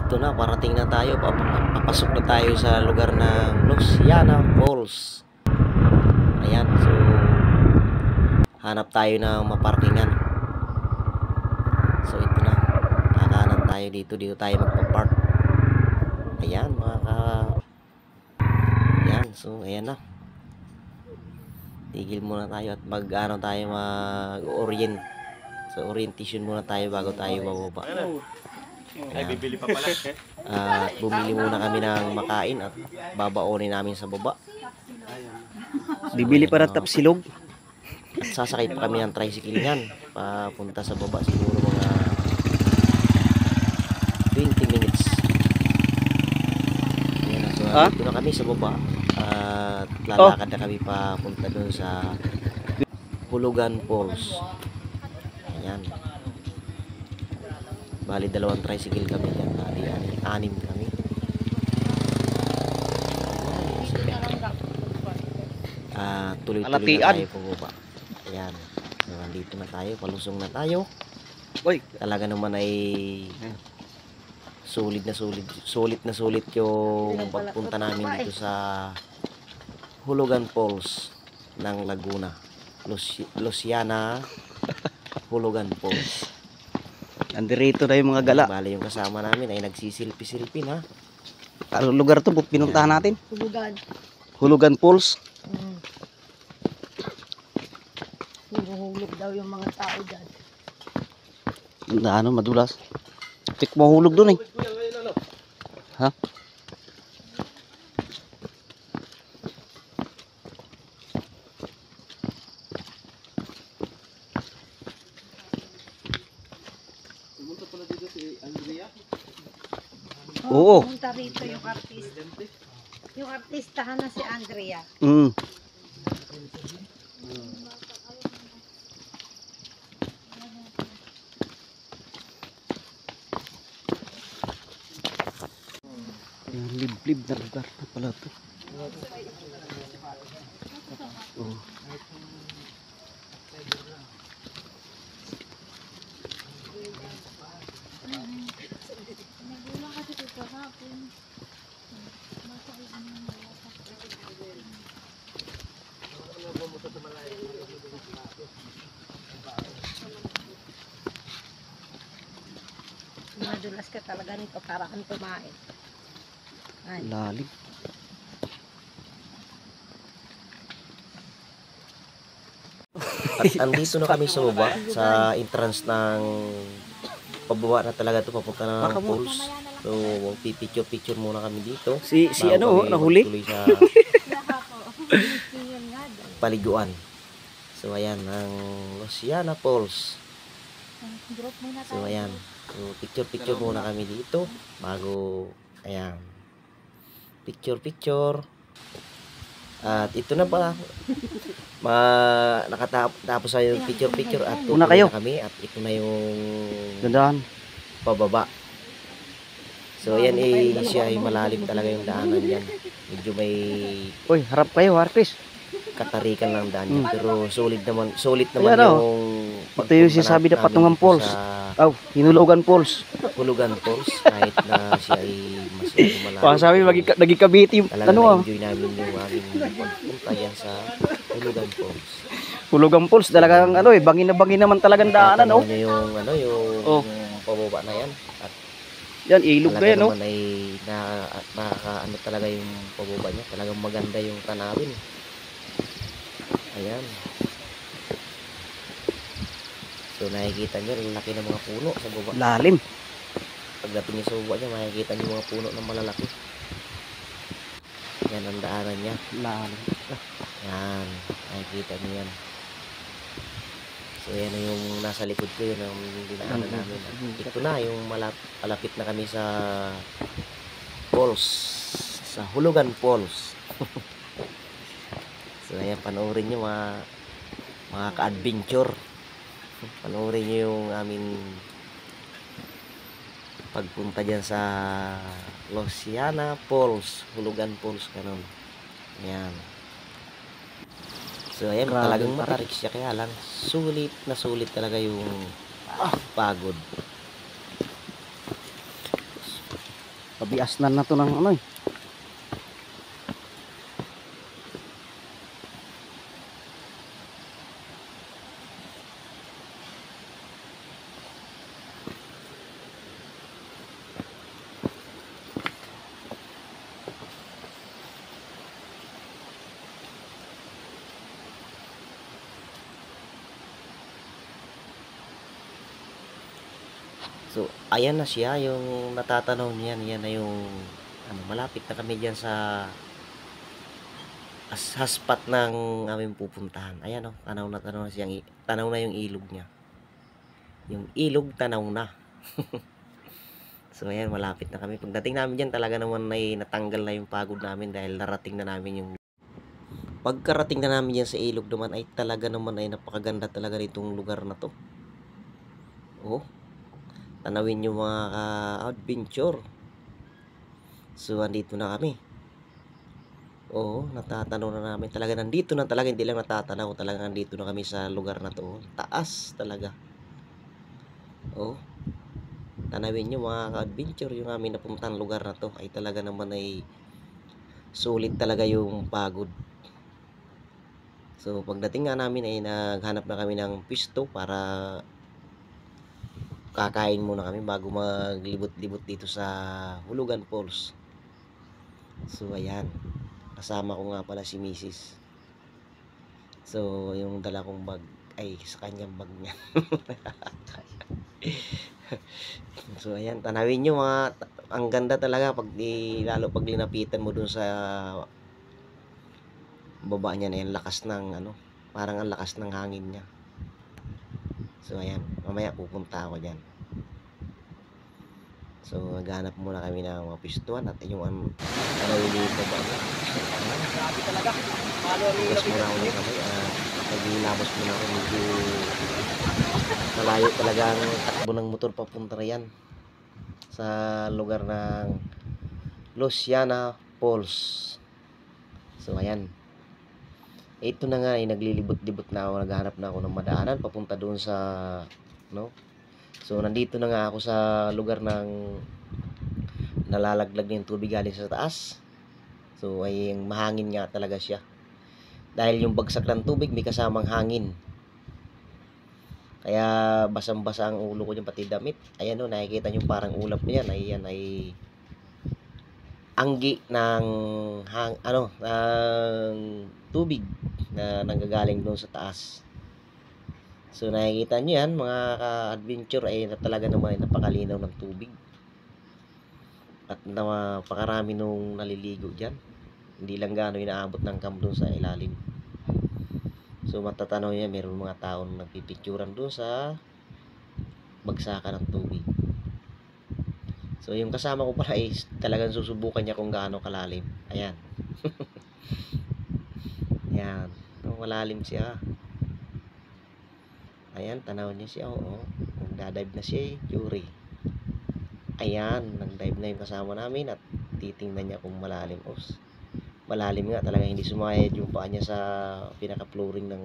Ito na, parating na tayo. Papasok na tayo sa lugar ng Luciana Falls. Ayan, so hanap tayo ng maparkingan. So ito na, kakanan tayo dito. Dito tayo magpapark. Ayan, ayan, so ayan na. Tigil muna tayo at mag-orient. So orientation muna tayo bago tayo bababa. Ay, bibili pa pala. At bumili muna kami ng makain at babaonin namin sa baba. Bibili para tapsilog. At sasakay pa kami ng tricycle niyan papunta sa baba, siguro mga 20 minutes. Ayan, so dito na kami sa baba at lalakad na kami papunta doon sa Hulugan Falls. Ayan. Bali, 2 tricycle kami yan. Bali, 6 kami. Tuloy-tuloy na tayo pababa. Ayan. So, nandito na tayo. Palusong na tayo. Uy. Talaga naman ay sulit na sulit yung pagpunta namin dito sa Hulugan Falls ng Laguna. Luciana Hulugan Falls. Nandirito na yung mga gala. Bali, yung kasama namin ay nagsisilpi-silpin, ha. Anong lugar to? Pinuntahan natin? Hulugan. Hulugan Falls. Huluhulog daw yung mga tao dyan. Ano, madulas. Tik mahulog doon eh. Ha? Oo. Pumunta rito yung artist. Yung artistahan na si Andrea. Liblib na lugar na pala to. Oh. Madulas ka talaga nito para kang tumain. Ay. Lalim. At andito na kami sa baba, sa entrance ng pababa na talaga ito, papunta na ng falls. So, magpipicture muna kami dito. Si ano, nahuli? Sa paliguan. So, ayan, ang Luciana Falls. So, ayan. So, picture muna kami dito bago, ayan. Picture. At ito na pala. Nakatapos na yung picture at Una kayo. na kami at ito na yung Dandahan. pababa. So, ayan siya ay malalim talaga yung daanan yan. Medyo may Uy, harap kayo, artist. katarikan lang daan yan. Pero solid naman Ayan, yung ito yung sinasabi na Patungan Falls. Hinulugan Falls. Hulugan Falls, kahit na siya ay masyado malalim. Sabi naging Cavite yung talaga ano na-enjoy namin yung aming pagpunta yan sa Hulugan Falls. Hulugan Falls talagang ano bangin na bangin naman talagang daanan oh. Yung yung pababa na yan. At yan ilog na yan oh. Naman ay nakakaano talaga yung pababa niya. Talagang maganda yung tanawin. Ayan. So nakikita nyo, laki ng mga puno sa baba. Lalim. Pagdating niyo sa baba niya, makikita nyo mga puno ng malalaki. Yan ang daanan niya. Lalim. Yan, nakikita nyo yan. So yan na yung nasa likod ko, yun ang dinaanan namin. Ito na, yung malapit na kami sa falls, sa Hulugan Falls. So ayan, panoorin nyo mga ka-adventure. Panoorin nyo yung aming pagpunta dyan sa Luciana Falls, Hulugan Falls, ganun. Ayan. So ayan, talagang matarik siya, kaya lang sulit na sulit talaga yung pagod. Pabiasnan na to ng ano eh. So, ayan na siya, yung natatanaw niyan, yan na yung malapit na kami diyan sa haspat ng aming pupuntahan. Ayan oh, tanaw na siya, tanaw na yung ilog niya. Yung ilog tanaw na. So, ayan, malapit na kami. Pagdating namin diyan, talaga naman ay natanggal na yung pagod namin dahil narating na namin yung pagkarating na namin yan sa ilog naman ay talaga naman ay napakaganda talaga nitong lugar na to. Oh, tanawin yung mga adventure. So, andito na kami. Oo, natatanaw na namin. Talaga nandito na talaga, hindi lang natatanaw. Talaga nandito na kami sa lugar na to. Taas talaga. Oo. Tanawin nyo mga ka-adventure, yung aming napuntang lugar na to ay talaga naman ay sulit talaga yung pagod. So, pagdating nga namin ay naghanap na kami ng pisto para kakain muna kami bago maglibot-libot dito sa Hulugan Falls. So, ayan. Kasama ko nga pala si Mrs. So, yung dala kong bag ay sa kanyang bag niya. So, ayan. Tanawin nyo mga, ang ganda talaga lalo pag linapitan mo dun sa baba niya na yung lakas ng parang ang lakas ng hangin niya. So, ayan. Mamaya pupunta ako dyan. So, naghanap muna kami ng mga pistuan at yung tanawin dito ba niya. Grabe talaga. Malo ang Tapos muna ulit kami. Naglilamos muna ako. Medyo malayo talaga ang takbo ng motor papunta na yan sa lugar ng Luciana Falls. So, ayan. Ito na nga, naglilibot-libot na ako. Naghahanap na ako ng madaanan papunta doon sa So, nandito na nga ako sa lugar ng nalalaglag yung tubig galing sa taas. So, ay mahangin nga talaga siya. Dahil yung bagsak ng tubig may kasamang hangin. Kaya basang-basa ang ulo ko dyan, pati damit. Ayan o, nakikita nyo parang ulap niyan. Ayan ay anggi ng ng tubig na nanggagaling doon sa taas. So, nakikita nyo yan, mga ka-adventure, ay talaga naman ay napakalinaw ng tubig. At napakarami nung naliligo dyan. Hindi lang gaano inaabot ng cam doon sa ilalim. So, matatanaw niya, meron mga taong nagpipicturan doon sa bagsakan ng tubig. So, yung kasama ko pala is talagang susubukan niya kung gaano kalalim. Ayan. Ayan. Malalim siya. Ayan, tanaw niya siya. Oo. Nagdadive na siya Yuri. Ayan, nagdive na yung kasama namin at titingnan niya kung malalim. Malalim nga talaga, hindi sumayad yung paa niya sa pinaka-flooring ng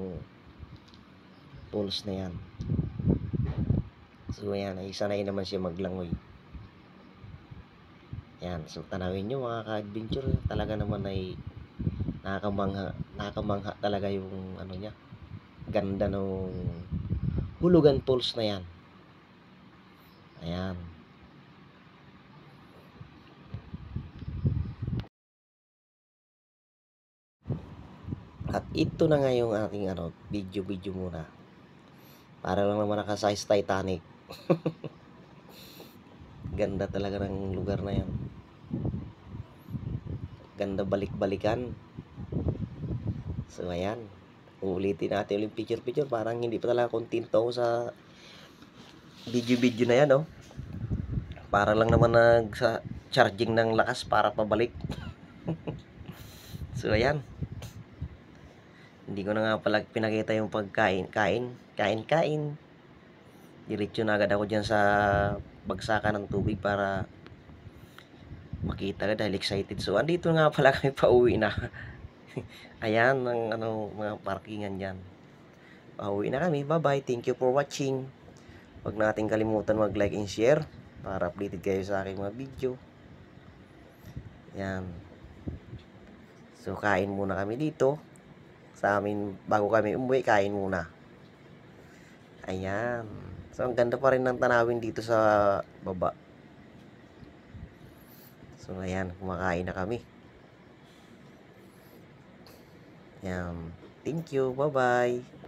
falls na yan. So, ayan, ay sanay naman siya maglangoy. Ayan, so tanawin nyo mga ka-adventure, talaga naman ay nakakamangha talaga yung niya. Ganda nung Hulugan Falls na yan. Ayan. At ito na nga yung aking video muna. Para lang naman nakasize Titanic. Ganda talaga ng lugar na yan. Ganda balik-balikan. So, ayan. Uulitin natin ulit picture-picture. Parang hindi pa talaga kontento ako sa video na yan, Para lang naman sa charging ng lakas para pabalik. So, ayan. Hindi ko na nga pala pinakita yung pagkain. Kain. Diretso na agad ako dyan sa bagsakan ng tubig para makita ka dahil excited. So, andito nga pala kami pauwi na. Ayan, ang mga parkingan dyan. Pauwi na kami. Bye-bye. Thank you for watching. Huwag nating kalimutan mag-like and share para updated kayo sa aking mga video. Yan. So, kain muna kami dito. Sa amin, bago kami umuwi, kain muna. Ayan. So, ang ganda pa rin ng tanawin dito sa baba. So, ayan, kumakain na kami. Ayan. Thank you. Bye-bye.